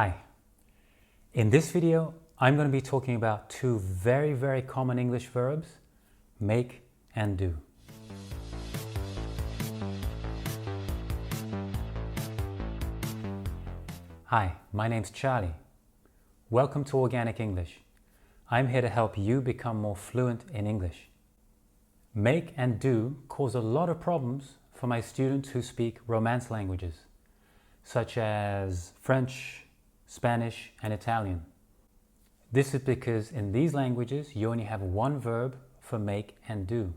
Hi. In this video, I'm going to be talking about two very common English verbs, make and do. Hi, my name's Charlie. Welcome to Organic English. I'm here to help you become more fluent in English. Make and do cause a lot of problems for my students who speak Romance languages, such as French, Spanish, and Italian. This is because in these languages you only have one verb for make and do.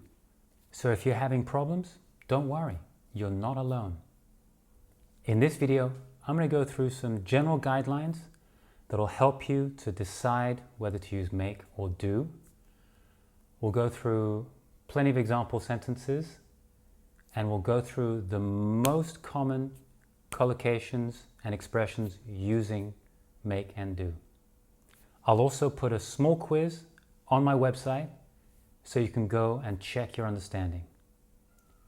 So if you're having problems, don't worry, you're not alone. In this video, I'm going to go through some general guidelines that will help you to decide whether to use make or do. We'll go through plenty of example sentences, and we'll go through the most common collocations and expressions using make and do. I'll also put a small quiz on my website so you can go and check your understanding.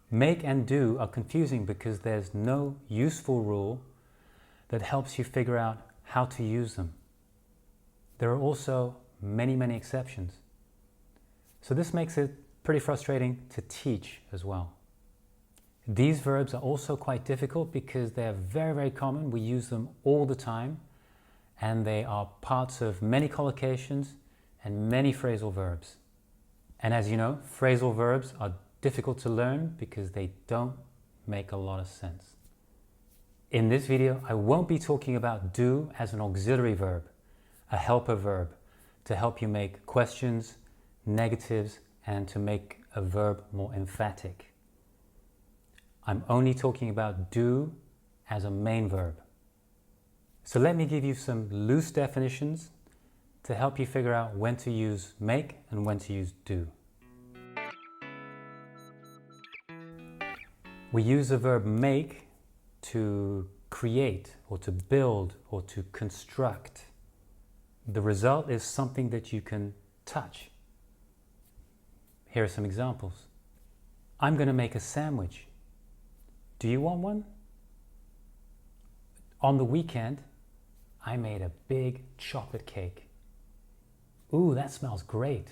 Make and do are confusing because there's no useful rule that helps you figure out how to use them. There are also many exceptions. So this makes it pretty frustrating to teach as well. These verbs are also quite difficult because they're very common. We use them all the time, and they are parts of many collocations and many phrasal verbs. And as you know, phrasal verbs are difficult to learn because they don't make a lot of sense. In this video, I won't be talking about do as an auxiliary verb, a helper verb, to help you make questions, negatives, and to make a verb more emphatic. I'm only talking about do as a main verb. So let me give you some loose definitions to help you figure out when to use make and when to use do. We use the verb make to create or to build or to construct. The result is something that you can touch. Here are some examples. I'm going to make a sandwich. Do you want one? On the weekend, I made a big chocolate cake. Ooh, that smells great.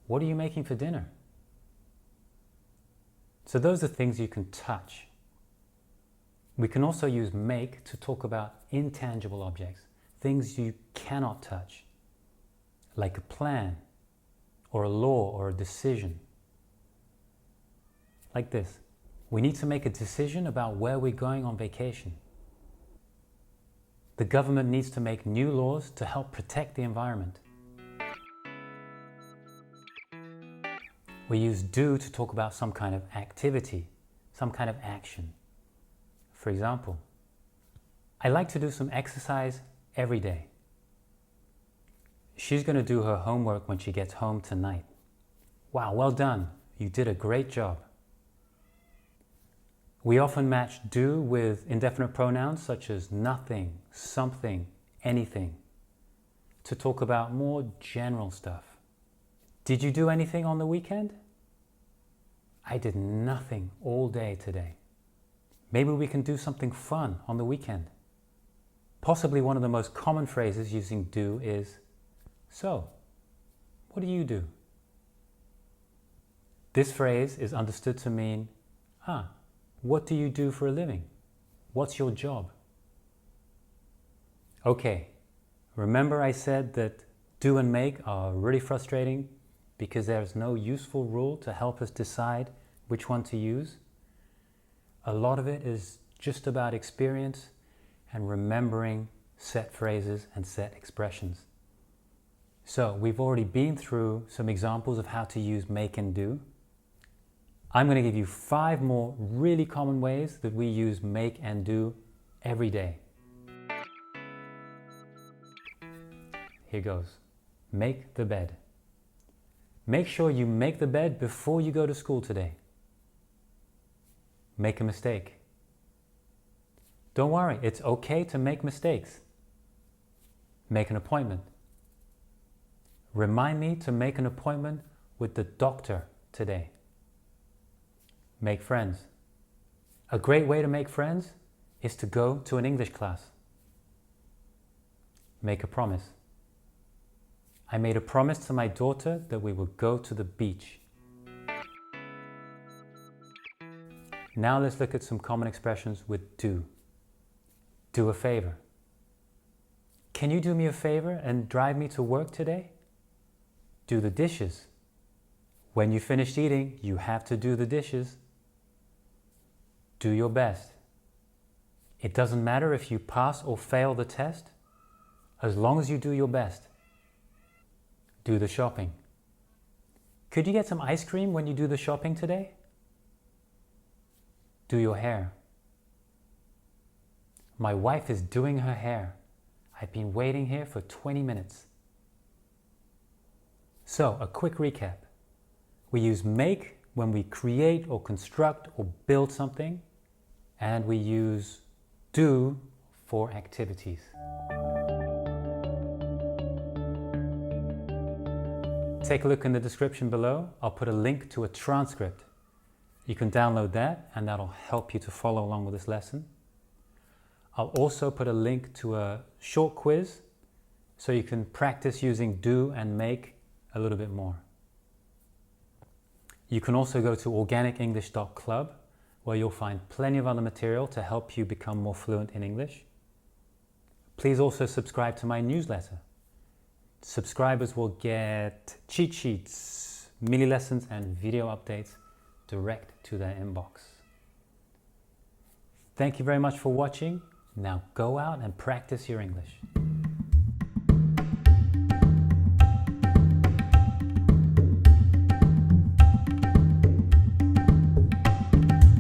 What are you making for dinner? So those are things you can touch. We can also use make to talk about intangible objects, things you cannot touch, like a plan, or a law, or a decision. Like this. We need to make a decision about where we're going on vacation. The government needs to make new laws to help protect the environment. We use do to talk about some kind of activity, some kind of action. For example, I like to do some exercise every day. She's going to do her homework when she gets home tonight. Wow, well done. You did a great job. We often match do with indefinite pronouns such as nothing, something, anything, to talk about more general stuff. Did you do anything on the weekend? I did nothing all day today. Maybe we can do something fun on the weekend. Possibly one of the most common phrases using do is, so, what do you do? This phrase is understood to mean, what do you do for a living? What's your job? Okay, remember I said that do and make are really frustrating because there's no useful rule to help us decide which one to use? A lot of it is just about experience and remembering set phrases and set expressions. So we've already been through some examples of how to use make and do. I'm going to give you 5 more really common ways that we use make and do every day. Here goes. Make the bed. Make sure you make the bed before you go to school today. Make a mistake. Don't worry, it's okay to make mistakes. Make an appointment. Remind me to make an appointment with the doctor today. Make friends. A great way to make friends is to go to an English class. make a promise. I made a promise to my daughter that we would go to the beach. Now let's look at some common expressions with do. Do a favor. Can you do me a favor and drive me to work today? Do the dishes. When you finished eating, you have to do the dishes. Do your best. It doesn't matter if you pass or fail the test, as long as you do your best. Do the shopping. Could you get some ice cream when you do the shopping today? Do your hair. My wife is doing her hair. I've been waiting here for 20 minutes. So, a quick recap. We use make when we create or construct or build something, and we use do for activities. Take a look in the description below. I'll put a link to a transcript. You can download that and that'll help you to follow along with this lesson. I'll also put a link to a short quiz so you can practice using do and make a little bit more. You can also go to organicenglish.club where you'll find plenty of other material to help you become more fluent in English. Please also subscribe to my newsletter. Subscribers will get cheat sheets, mini lessons and video updates direct to their inbox. Thank you very much for watching. Now go out and practice your English.